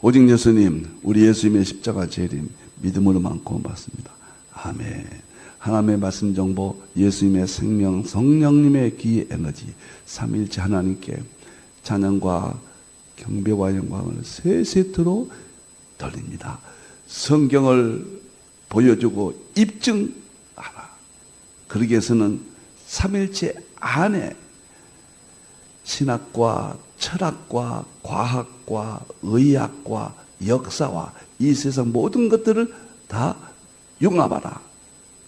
오직 예수님, 우리 예수님의 십자가 재림 믿음으로만 구원받습니다. 아멘. 하나님의 말씀 정보, 예수님의 생명, 성령님의 귀 에너지, 삼위일체 하나님께 찬양과 경배와 영광을 세 세트로 돌립니다. 성경을 보여주고 입증하라. 그러기 위해서는 삼위일체 안에 신학과 철학과 과학과 의학과 역사와 이 세상 모든 것들을 다 융합하라.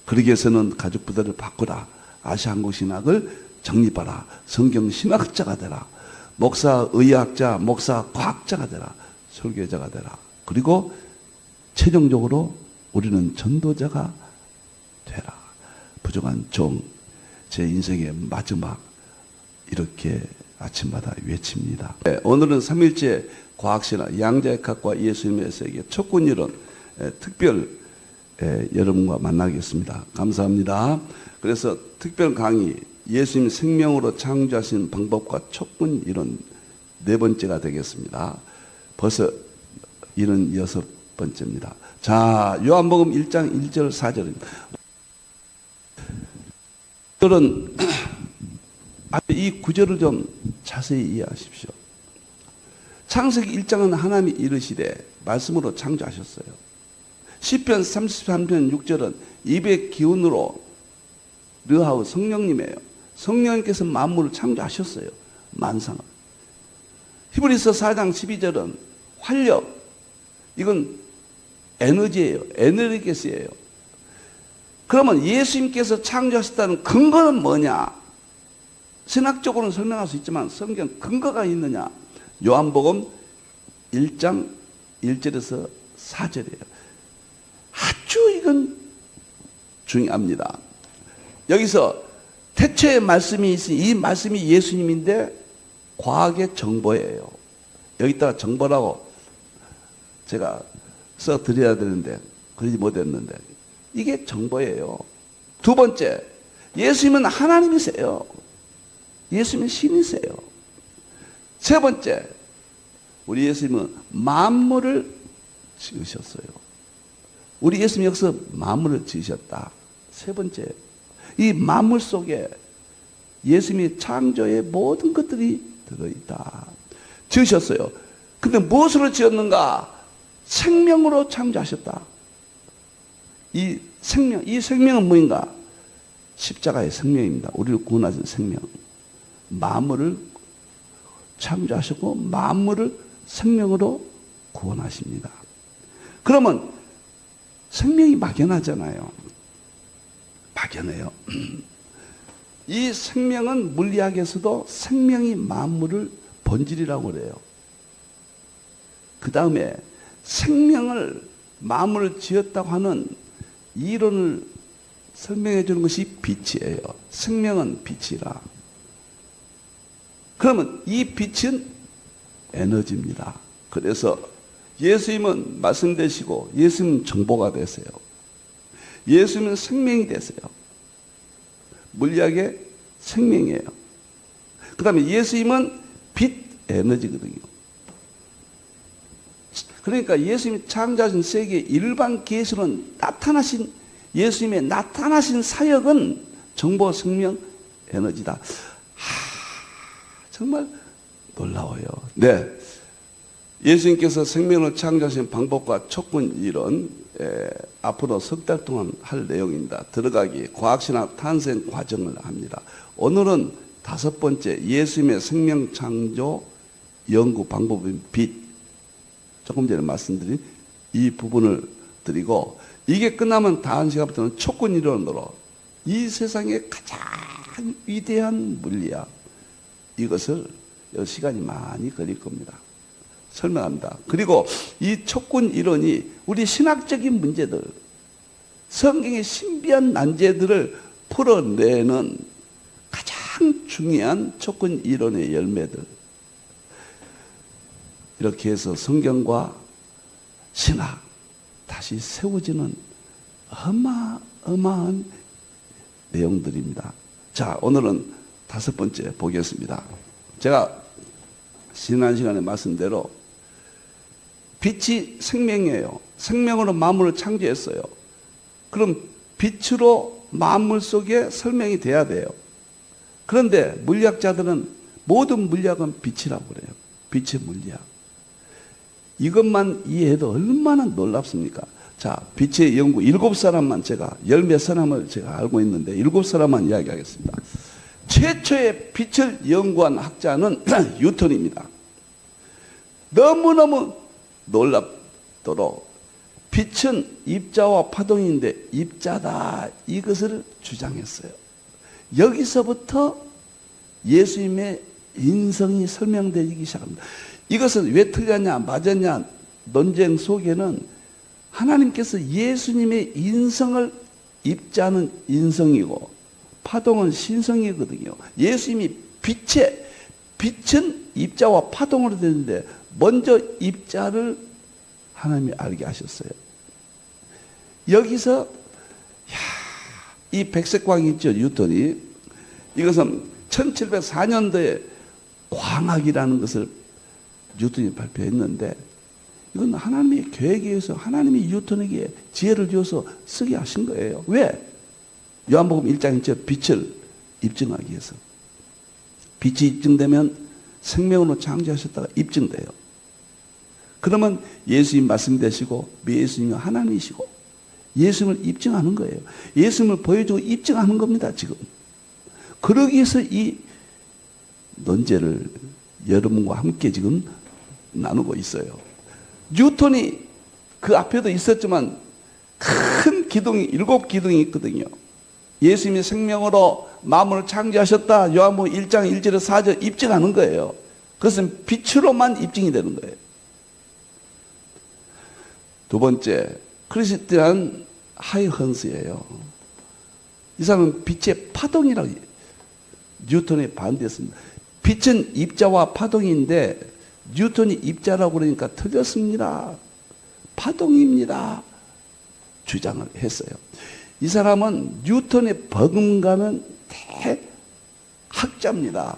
그러기 위해서는 가족부대를 바꾸라. 아시아한국신학을 정립하라. 성경신학자가 되라. 목사 의학자, 목사 과학자가 되라. 설교자가 되라. 그리고 최종적으로 우리는 전도자가 되라. 부족한 종, 제 인생의 마지막 이렇게 아침마다 외칩니다. 네, 오늘은 삼일째 과학신학, 양자역학과 예수님의 세계 촉근이론 특별 여러분과 만나겠습니다. 감사합니다. 그래서 특별 강의 예수님 생명으로 창조하신 방법과 촉근이론 네 번째가 되겠습니다. 벌써 76번째입니다. 자, 요한복음 1장 1절 4절입니다. 오늘은 이 구절을 좀 자세히 이해하십시오. 창세기 1장은 하나님이 이르시되 말씀으로 창조하셨어요. 시편 33편 6절은 입의 기운으로 르하우 성령님이에요. 성령님께서 만물을 창조하셨어요. 만상을. 히브리서 4장 12절은 활력, 이건 에너지예요. 에너지게스예요. 그러면 예수님께서 창조하셨다는 근거는 뭐냐? 신학적으로는 설명할 수 있지만 성경 근거가 있느냐? 요한복음 1장 1절에서 4절이에요. 아주 이건 중요합니다. 여기서 태초의 말씀이 있으니 이 말씀이 예수님인데 과학의 정보예요. 여기다가 정보라고 제가 써드려야 되는데 그러지 못했는데 이게 정보예요. 두 번째, 예수님은 하나님이세요. 예수님은 신이세요. 세 번째, 우리 예수님은 만물을 지으셨어요. 우리 예수님 여기서 만물을 지으셨다. 세 번째, 이 만물 속에 예수님의 창조의 모든 것들이 들어있다. 지으셨어요. 근데 무엇으로 지었는가? 생명으로 창조하셨다. 이 생명은 뭐인가? 십자가의 생명입니다. 우리를 구원하신 생명. 만물을 창조하셨고 만물을 생명으로 구원하십니다. 그러면 생명이 막연하잖아요. 막연해요. 이 생명은 물리학에서도 생명이 만물을 본질이라고 그래요. 그 다음에 생명을 만물을 지었다고 하는 이론을 설명해 주는 것이 빛이에요. 생명은 빛이라. 그러면 이 빛은 에너지입니다. 그래서 예수님은 말씀 되시고 예수님은 정보가 되세요. 예수님은 생명이 되세요. 물리학의 생명이에요. 그 다음에 예수님은 빛 에너지거든요. 그러니까 예수님이 창조하신 세계의 일반 계시론 나타나신 예수님의 나타나신 사역은 정보, 생명, 에너지다. 정말 놀라워요. 네, 예수님께서 생명을 창조하신 방법과 촉근 이론 앞으로 석 달 동안 할 내용입니다. 들어가기 과학신학 탄생 과정을 합니다. 오늘은 다섯 번째 예수님의 생명 창조 연구 방법인 빛, 조금 전에 말씀드린 이 부분을 드리고 이게 끝나면 다음 시간부터는 촉근 이론으로 이 세상의 가장 위대한 물리학 이것을 시간이 많이 걸릴 겁니다. 설명합니다. 그리고 이 촉근 이론이 우리 신학적인 문제들, 성경의 신비한 난제들을 풀어내는 가장 중요한 촉근 이론의 열매들. 이렇게 해서 성경과 신학 다시 세워지는 어마어마한 내용들입니다. 자, 오늘은 다섯 번째 보겠습니다. 제가 지난 시간에 말씀대로 빛이 생명이에요. 생명으로 만물을 창조했어요. 그럼 빛으로 만물 속에 설명이 돼야 돼요. 그런데 물리학자들은 모든 물리학은 빛이라고 그래요. 빛의 물리학. 이것만 이해해도 얼마나 놀랍습니까? 자, 빛의 연구 7사람만 제가, 열 몇 사람을 제가 알고 있는데 7사람만 이야기하겠습니다. 최초의 빛을 연구한 학자는 뉴턴입니다. 너무너무 놀랍도록 빛은 입자와 파동인데 입자다, 이것을 주장했어요. 여기서부터 예수님의 인성이 설명되기 시작합니다. 이것은 왜 틀렸냐 맞았냐 논쟁 속에는 하나님께서 예수님의 인성을, 입자는 인성이고 파동은 신성이거든요. 예수님이 빛은 입자와 파동으로 되는데 먼저 입자를 하나님이 알게 하셨어요. 여기서 이 백색광이 있죠, 뉴턴이. 이것은 1704년도에 광학이라는 것을 뉴턴이 발표했는데, 이건 하나님의 계획에 의해서 하나님이 뉴턴에게 지혜를 주어서 쓰게 하신 거예요. 왜? 요한복음 1장 1절 빛을 입증하기 위해서. 빛이 입증되면 생명으로 창조하셨다가 입증돼요. 그러면 예수님 말씀되시고 예수님이 하나님이시고 예수님을 입증하는 거예요. 예수님을 보여주고 입증하는 겁니다, 지금. 그러기 위해서 이 논제를 여러분과 함께 지금 나누고 있어요. 뉴턴이 그 앞에도 있었지만 큰 기둥이, 7기둥이 있거든요. 예수님이 생명으로 만물을 창조하셨다, 요한복음 1장 1절에서 4절 입증하는 거예요. 그것은 빛으로만 입증이 되는 거예요. 두 번째, 크리스티안 하이헌스예요. 이 사람은 빛의 파동이라고 뉴턴에 반대했습니다. 빛은 입자와 파동인데 뉴턴이 입자라고 그러니까 틀렸습니다. 파동입니다. 주장을 했어요. 이 사람은 뉴턴에 버금가는 대학자입니다.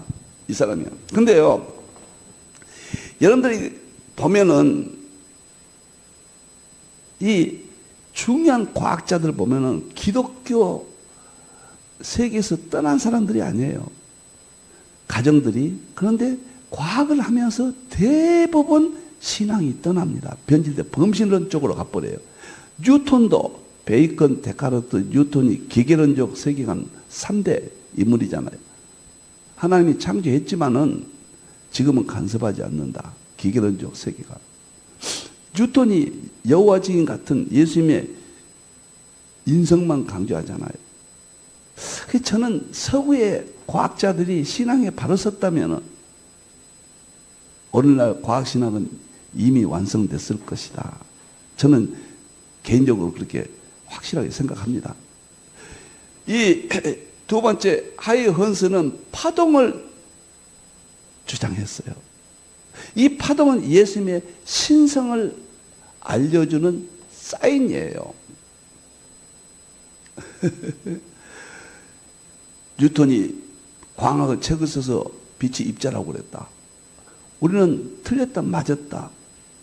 이 사람이요. 근데요, 여러분들이 보면은 이 중요한 과학자들 보면은 기독교 세계에서 떠난 사람들이 아니에요. 가정들이. 그런데 과학을 하면서 대부분 신앙이 떠납니다. 변질돼 범신론 쪽으로 가버려요. 뉴턴도 베이컨, 데카르트, 뉴턴이 기계론적 세계관 3대 인물이잖아요. 하나님이 창조했지만은 지금은 간섭하지 않는다. 기계론적 세계관. 뉴턴이 여호와 증인 같은 예수님의 인성만 강조하잖아요. 저는 서구의 과학자들이 신앙에 바로 섰다면 오늘날 과학신학은 이미 완성됐을 것이다. 저는 개인적으로 그렇게 확실하게 생각합니다. 이 두 번째, 하이헌스는 파동을 주장했어요. 이 파동은 예수님의 신성을 알려주는 사인이에요. 뉴턴이 광학의 책을 써서 빛이 입자라고 그랬다. 우리는 틀렸다, 맞았다,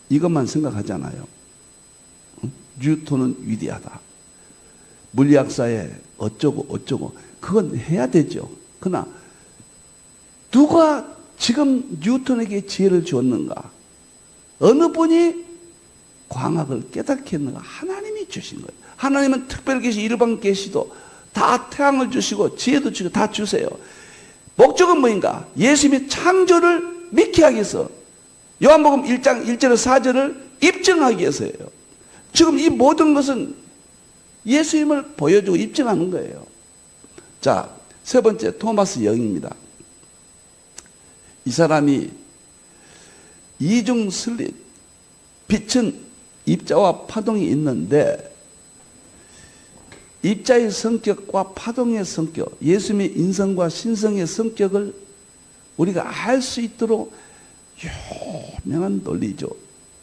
이것만 생각하잖아요. 뉴턴은 위대하다. 물리학사에 어쩌고 그건 해야 되죠. 그러나 누가 지금 뉴턴에게 지혜를 주었는가? 어느 분이 광학을 깨닫게 했는가? 하나님이 주신 거예요. 하나님은 특별 계시, 일반 계시도 다 태양을 주시고 지혜도 주시고 다 주세요. 목적은 뭐인가? 예수님의 창조를 믿게 하기 위해서, 요한복음 1장 1절에서 4절을 입증하기 위해서예요. 지금 이 모든 것은 예수님을 보여주고 입증하는 거예요. 자, 세 번째, 토마스 영입니다. 이 사람이 이중 슬릿, 빛은 입자와 파동이 있는데 입자의 성격과 파동의 성격, 예수님의 인성과 신성의 성격을 우리가 알 수 있도록 유명한 논리죠.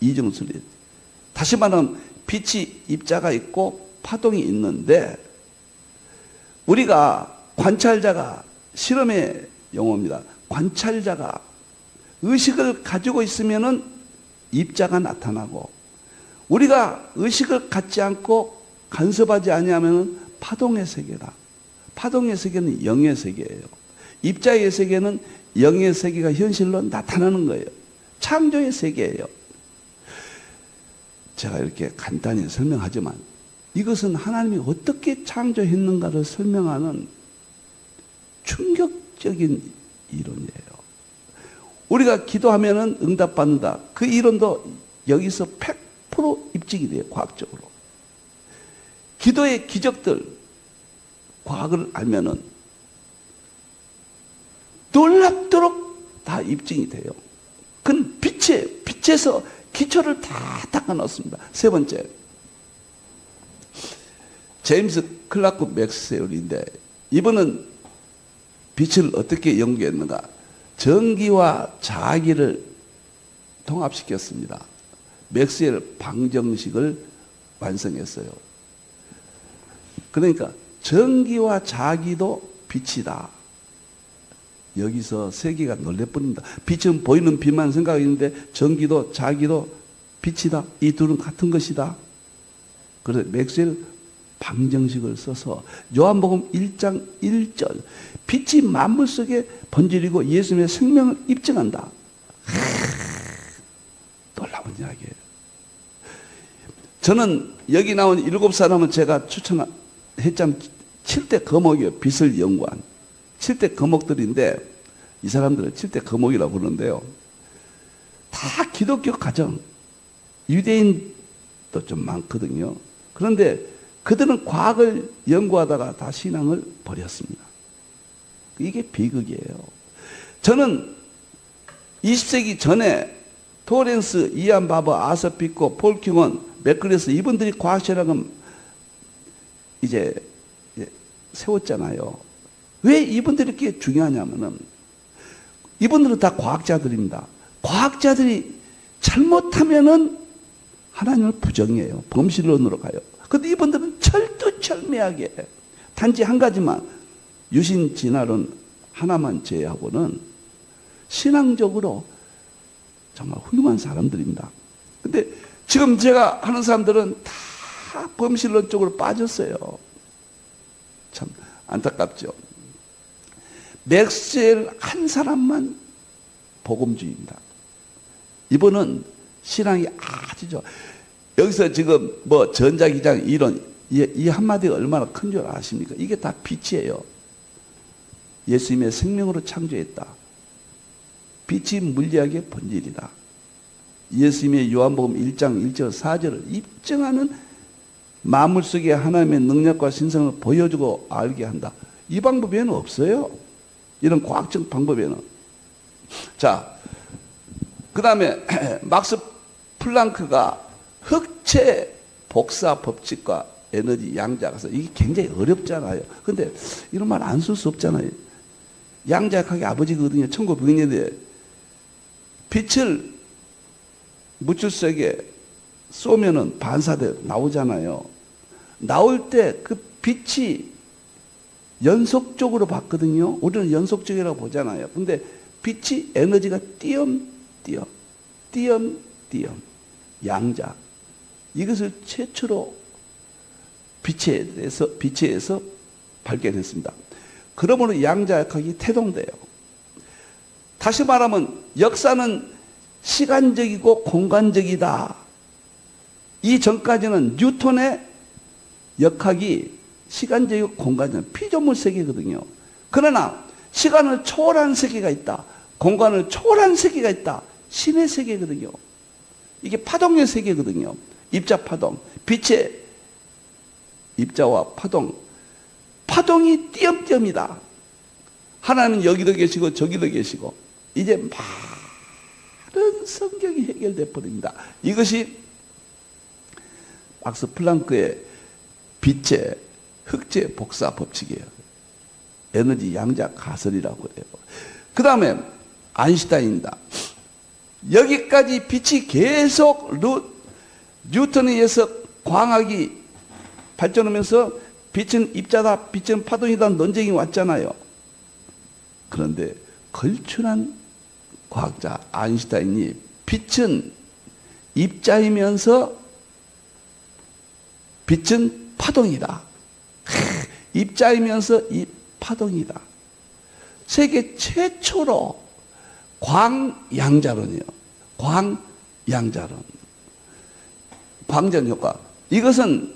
이중 슬릿. 다시 말하면 빛이 입자가 있고 파동이 있는데, 우리가 관찰자가, 실험의 용어입니다. 관찰자가 의식을 가지고 있으면은 입자가 나타나고, 우리가 의식을 갖지 않고 간섭하지 아니하면 파동의 세계다. 파동의 세계는 영의 세계예요. 입자의 세계는 영의 세계가 현실로 나타나는 거예요. 창조의 세계예요. 제가 이렇게 간단히 설명하지만 이것은 하나님이 어떻게 창조했는가를 설명하는 충격적인 이론이에요. 우리가 기도하면 응답받는다. 그 이론도 여기서 100% 입증이 돼요. 과학적으로. 기도의 기적들, 과학을 알면은 놀랍도록 다 입증이 돼요. 그건 빛에서 기초를 다 닦아 놓습니다. 세 번째, 제임스 클라크 맥스웰인데, 이분은 빛을 어떻게 연구했는가? 전기와 자기를 통합시켰습니다. 맥스웰 방정식을 완성했어요. 그러니까 전기와 자기도 빛이다. 여기서 세계가 놀래버립니다. 빛은 보이는 빛만 생각했는데 전기도 자기도 빛이다. 이 둘은 같은 것이다. 그래서 맥스웰 방정식을 써서 요한복음 1장 1절, 빛이 만물 속에 번지르고 예수님의 생명을 입증한다. 놀라운 이야기예요. 저는 여기 나온 7사람은 제가 추천했잖아요. 7대 거목이요. 빛을 연구한 7대 거목들인데, 이 사람들은 7대 거목이라고 부르는데요. 다 기독교 가정, 유대인도 좀 많거든요. 그런데 그들은 과학을 연구하다가 다 신앙을 버렸습니다. 이게 비극이에요. 저는 20세기 전에 토렌스, 이안 바버, 아서 피코, 폴 킹원, 맥클레스, 이분들이 과학실험을 이제 세웠잖아요. 왜 이분들이 이렇게 중요하냐면은, 이분들은 다 과학자들입니다. 과학자들이 잘못하면은 하나님을 부정해요. 범실론으로 가요. 근데 이분들은 철두철미하게, 단지 한 가지만, 유신 진화론 하나만 제외하고는 신앙적으로 정말 훌륭한 사람들입니다. 근데 지금 제가 하는 사람들은 다 범실론 쪽으로 빠졌어요. 참 안타깝죠. 맥스웰 한 사람만 복음주의입니다. 이분은 신앙이 아주 좋아. 여기서 지금 뭐 전자기장 이론, 이 한마디가 얼마나 큰 줄 아십니까? 이게 다 빛이에요. 예수님의 생명으로 창조했다. 빛이 물리학의 본질이다. 예수님의 요한복음 1장 1절 4절을 입증하는 만물 속에 하나님의 능력과 신성을 보여주고 알게 한다. 이 방법에는 없어요. 이런 과학적 방법에는. 자, 그 다음에 막스 플랑크가 흑체 복사 법칙과 에너지 양자가서, 이게 굉장히 어렵잖아요. 근데 이런 말 안 쓸 수 없잖아요. 양자역학의 아버지거든요. 1900년대에 빛을 무출석에 쏘면은 반사돼 나오잖아요. 나올 때 그 빛이 연속적으로 봤거든요. 우리는 연속적이라고 보잖아요. 근데 빛이 에너지가 띄엄띄엄 양자, 이것을 최초로 빛에 의해서 발견했습니다. 그러므로 양자역학이 태동돼요. 다시 말하면 역사는 시간적이고 공간적이다. 이 전까지는 뉴턴의 역학이 시간적이고 공간적, 피조물 세계거든요. 그러나 시간을 초월한 세계가 있다. 공간을 초월한 세계가 있다. 신의 세계거든요. 이게 파동의 세계거든요. 입자 파동, 빛의 입자와 파동이 띄엄띄엄이다. 하나님은 여기도 계시고 저기도 계시고, 이제 많은 성경이 해결돼 버립니다. 이것이 막스 플랑크의 빛의 흑체 복사 법칙이에요. 에너지 양자 가설이라고 해요. 그 다음에 아인슈타인입니다. 여기까지 빛이 계속 뉴턴에 의해서 광학이 발전하면서 빛은 입자다, 빛은 파동이다 논쟁이 왔잖아요. 그런데 걸출한 과학자 아인슈타인이 빛은 입자이면서 빛은 파동이다. 입자이면서 이 파동이다. 세계 최초로 광양자론이에요. 광양자론. 광전 효과. 이것은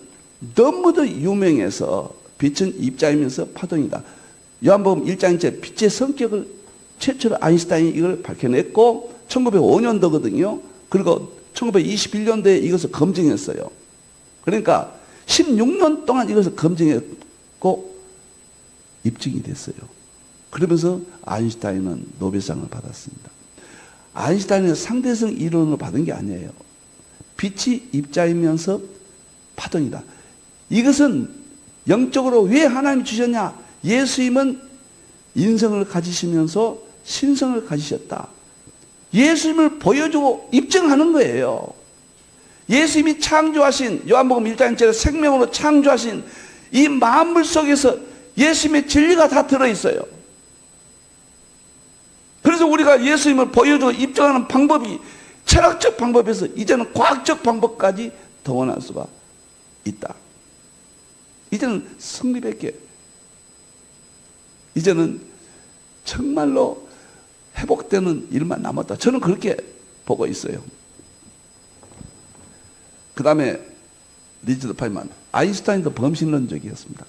너무도 유명해서 빛은 입자이면서 파동이다. 요한복음 1장째 빛의 성격을 최초로 아인슈타인이 이걸 밝혀냈고 1905년도거든요. 그리고 1921년도에 이것을 검증했어요. 그러니까 16년 동안 이것을 검증했고 입증이 됐어요. 그러면서 아인슈타인은 노벨상을 받았습니다. 아인슈타인은 상대성 이론을 받은 게 아니에요. 빛이 입자이면서 파동이다. 이것은 영적으로 왜 하나님이 주셨냐? 예수님은 인성을 가지시면서 신성을 가지셨다. 예수님을 보여주고 입증하는 거예요. 예수님이 창조하신 요한복음 1장처럼 생명으로 창조하신 이 만물 속에서 예수님의 진리가 다 들어있어요. 그래서 우리가 예수님을 보여주고 입증하는 방법이 철학적 방법에서 이제는 과학적 방법까지 동원할 수가 있다. 이제는 성립했게, 이제는 정말로 회복되는 일만 남았다. 저는 그렇게 보고 있어요. 그 다음에 리처드 파인만, 아인슈타인도 범실론적이었습니다.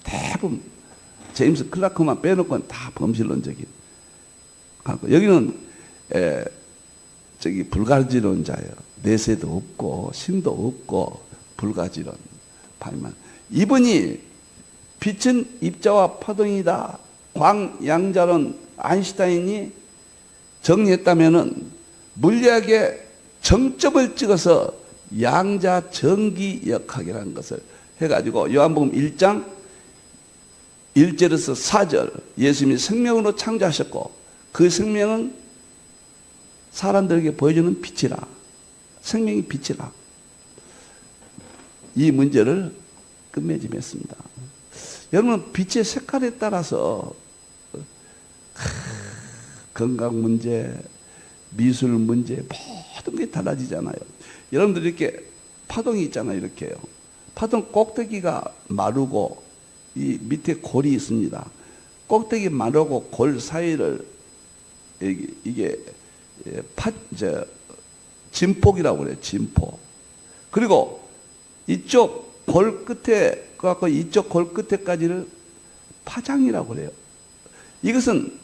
대부분 제임스 클라크만 빼놓고는 다 범실론적이에요. 여기는 불가지론자예요. 내세도 없고 신도 없고 불가지론. 파인만, 이분이 빛은 입자와 파동이다, 광양자론 아인슈타인이 정리했다면은 물리학의 정점을 찍어서 양자 전기역학이라는 것을 해가지고 요한복음 1장 1절에서 4절 예수님이 생명으로 창조하셨고 그 생명은 사람들에게 보여주는 빛이라, 생명이 빛이라, 이 문제를 끝맺음했습니다. 여러분, 빛의 색깔에 따라서 건강 문제, 미술 문제, 모든 게 달라지잖아요. 여러분들 이렇게 파동이 있잖아요. 이렇게요. 파동 꼭대기가 마르고 이 밑에 골이 있습니다. 꼭대기 마르고 골 사이를 이게 진폭이라고 그래요. 진폭. 그리고 이쪽 골 끝에 갖고 이쪽 골 끝에까지를 파장이라고 그래요. 이것은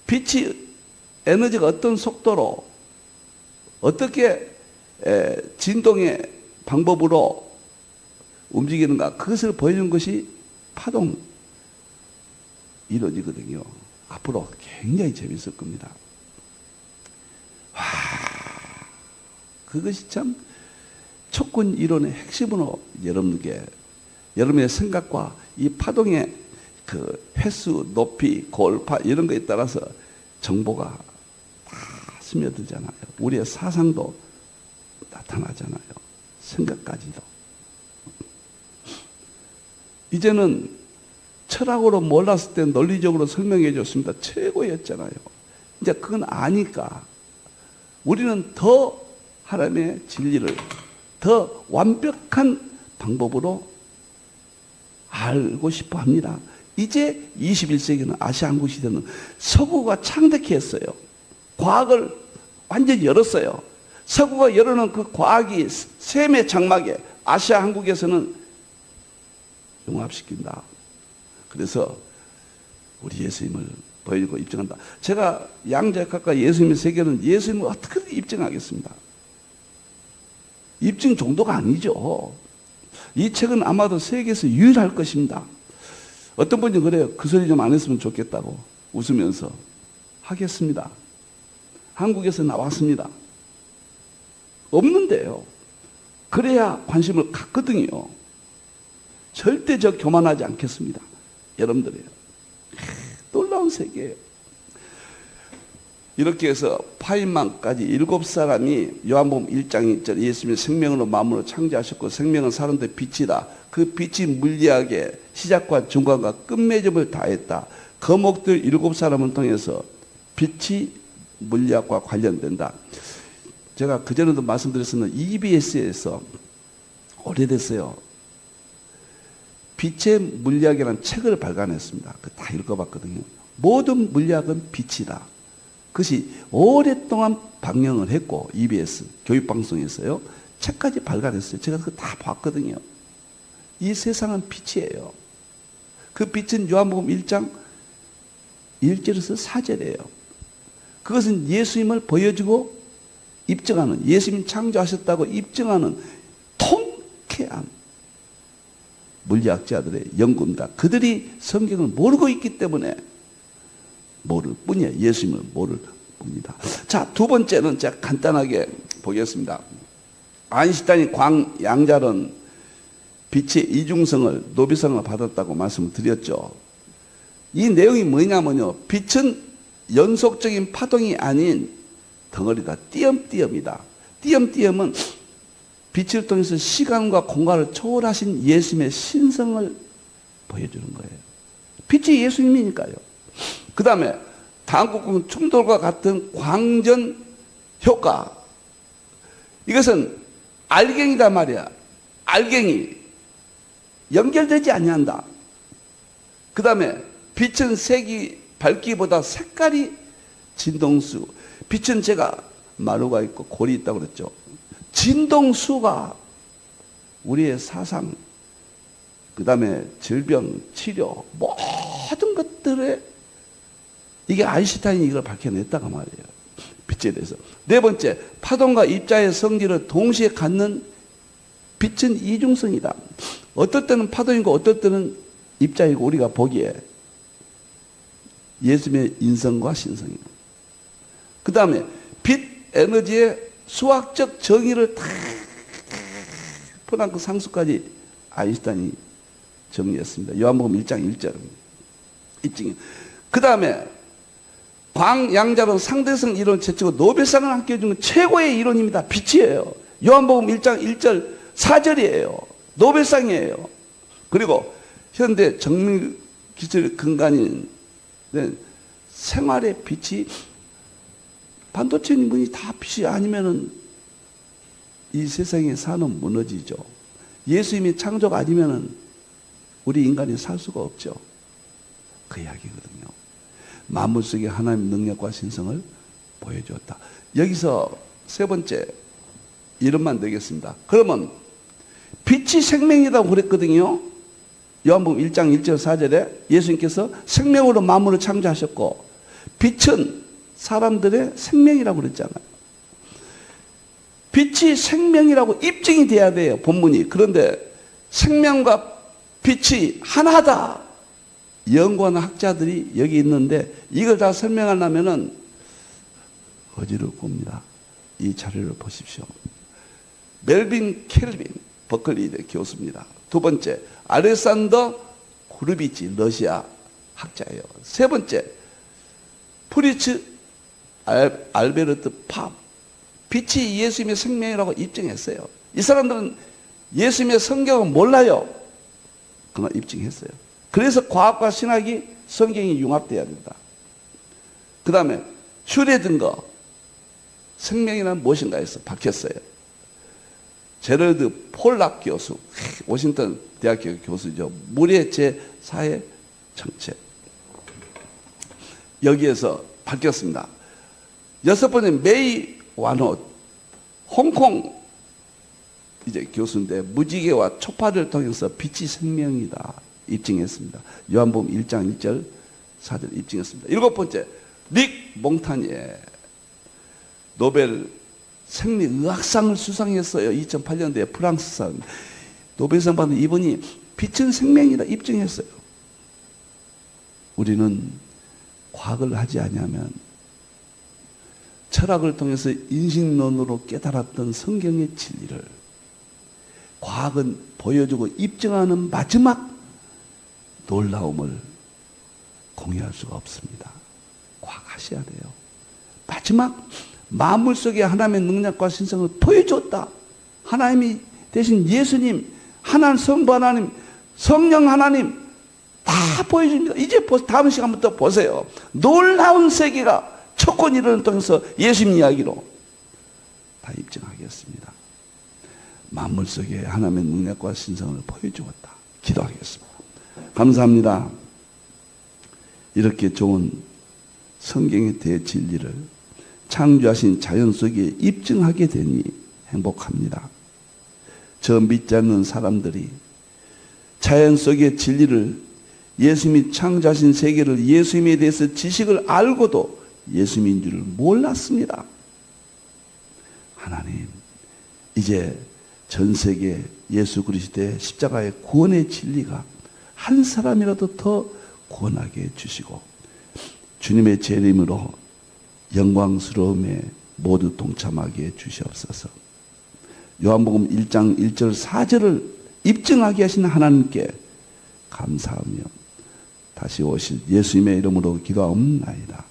빛이 에너지가 어떤 속도로 어떻게 진동의 방법으로 움직이는가, 그것을 보여주는 것이 파동 이루어지거든요. 앞으로 굉장히 재밌을 겁니다. 와, 그것이 참 촉군 이론의 핵심으로 여러분에게, 여러분의 생각과 이 파동의 그 횟수, 높이, 골파 이런 거에 따라서 정보가 다 스며들잖아요. 우리의 사상도 나타나잖아요. 생각까지도. 이제는 철학으로 몰랐을 때 논리적으로 설명해 줬습니다. 최고였잖아요. 이제 그건 아니까 우리는 더 하나님의 진리를 더 완벽한 방법으로 알고 싶어 합니다. 이제 21세기는 아시아 한국 시대는 서구가 창대했어요. 과학을 완전히 열었어요. 서구가 열어놓은 그 과학이 셈의 장막에 아시아 한국에서는 융합시킨다. 그래서 우리 예수님을 보여주고 입증한다. 제가 양자역학과 예수님의 세계는 예수님을 어떻게 입증하겠습니다. 입증 정도가 아니죠. 이 책은 아마도 세계에서 유일할 것입니다. 어떤 분이 그래요. 그 소리 좀 안 했으면 좋겠다고 웃으면서. 하겠습니다. 한국에서 나왔습니다. 없는데요. 그래야 관심을 갖거든요. 절대 저 교만하지 않겠습니다. 여러분들이요. 놀라운 세계예요. 이렇게 해서 파인만까지 7사람이 요한복음 1장 1절 예수님이 생명으로 마음으로 창조하셨고 생명은 사람들의 빛이다. 그 빛이 물리학의 시작과 중간과 끝맺음을 다했다. 거목들 7사람을 통해서 빛이 물리학과 관련된다. 제가 그전에도 말씀드렸었는데 EBS에서 오래됐어요. 빛의 물리학이라는 책을 발간했습니다. 다 읽어봤거든요. 모든 물리학은 빛이다. 그것이 오랫동안 방영을 했고 EBS 교육방송에서요. 책까지 발간했어요. 제가 그거 다 봤거든요. 이 세상은 빛이에요. 그 빛은 요한복음 1장 1절에서 4절이에요. 그것은 예수님을 보여주고 입증하는, 예수님 창조하셨다고 입증하는 통쾌한 물리학자들의 연구입니다. 그들이 성경을 모르고 있기 때문에 모를 뿐이에요. 예수님을 모를 뿐이다. 자, 두 번째는 제가 간단하게 보겠습니다. 아인슈타인이 광양자론 빛의 이중성을, 노벨상을 받았다고 말씀을 드렸죠. 이 내용이 뭐냐면요. 빛은 연속적인 파동이 아닌 덩어리다. 띄엄띄엄이다. 띄엄띄엄은 빛을 통해서 시간과 공간을 초월하신 예수님의 신성을 보여주는 거예요. 빛이 예수님이니까요. 그 다음에 당국공 충돌과 같은 광전 효과. 이것은 알갱이다 말이야. 알갱이. 연결되지 아니한다. 그 다음에 빛은 색이 밝기보다 색깔이 진동수. 빛은 제가 마루가 있고 골이 있다고 그랬죠. 진동수가 우리의 사상, 그 다음에 질병, 치료, 모든 것들에 이게 아인슈타인이 이걸 밝혀냈다고 말이에요. 빛에 대해서. 네 번째, 파동과 입자의 성질을 동시에 갖는 빛은 이중성이다. 어떨 때는 파동이고 어떨 때는 입자이고 우리가 보기에 예수님의 인성과 신성이고. 그 다음에 빛 에너지의 수학적 정의를 다 플랑크 상수까지 아인슈타인이 정리했습니다. 요한복음 1장 1절. 그 다음에 광양자론 상대성 이론 제치고 노벨상을 함께 해준 건 최고의 이론입니다. 빛이에요. 요한복음 1장 1절 4절이에요. 노벨상이에요. 그리고 현대 정밀기술 근간인 생활의 빛이 반도체 문이 다 빛이 아니면은 이 세상의 산은 무너지죠. 예수님이 창조가 아니면은 우리 인간이 살 수가 없죠. 그 이야기거든요. 만물 속에 하나님의 능력과 신성을 보여주었다. 여기서 세 번째 이름만 되겠습니다. 그러면 빛이 생명이라고 그랬거든요. 요한복음 1장 1절 4절에 예수님께서 생명으로 만물을 창조하셨고 빛은 사람들의 생명이라고 그랬잖아요. 빛이 생명이라고 입증이 돼야 돼요. 본문이. 그런데 생명과 빛이 하나다. 연구하는 학자들이 여기 있는데 이걸 다 설명하려면은 어지러울 겁니다. 이 자료를 보십시오. 멜빈 켈빈 버클리대 교수입니다. 두 번째 알렉산더 구르비치 러시아 학자예요. 세 번째 프리츠 알베르트 팝. 빛이 예수님의 생명이라고 입증했어요. 이 사람들은 예수님의 성경을 몰라요. 그러나 입증했어요. 그래서 과학과 신학이 성경이 융합되어야 된다. 그 다음에 슈레딩거 생명이란 무엇인가 해서 밝혔어요. 제럴드 폴락 교수, 워싱턴 대학교 교수죠. 물의 제4의 정체. 여기에서 밝혔습니다. 여섯 번째 메이 와노 홍콩 이제 교수인데 무지개와 초파를 통해서 빛이 생명이다 입증했습니다. 요한복음 1장 1절 4절 입증했습니다. 일곱 번째 릭 몽타니에 노벨 생리의학상을 수상했어요. 2008년도에 프랑스산 노벨상 받은 이분이 빛은 생명이다 입증했어요. 우리는 과학을 하지 않으면 철학을 통해서 인식론으로 깨달았던 성경의 진리를 과학은 보여주고 입증하는 마지막 놀라움을 공유할 수가 없습니다. 과학하셔야 돼요. 마지막 만물 속에 하나님의 능력과 신성을 보여줬다. 하나님이 대신 예수님, 하나님 성부 하나님, 성령 하나님 다 보여줍니다. 이제 다음 시간부터 보세요. 놀라운 세계가 첫 권위를 통해서 예수님 이야기로 다 입증하겠습니다. 만물 속에 하나님의 능력과 신성을 보여주었다. 기도하겠습니다. 감사합니다. 이렇게 좋은 성경의 대진리를 창조하신 자연 속에 입증하게 되니 행복합니다. 저 믿지 않는 사람들이 자연 속의 진리를, 예수님이 창조하신 세계를, 예수님에 대해서 지식을 알고도 예수님인 줄을 몰랐습니다. 하나님, 이제 전 세계 예수 그리스도의 십자가의 구원의 진리가 한 사람이라도 더 구원하게 해주시고 주님의 재림으로 영광스러움에 모두 동참하게 해주시옵소서. 요한복음 1장 1절 4절을 입증하게 하신 하나님께 감사하며 다시 오실 예수님의 이름으로 기도하옵나이다.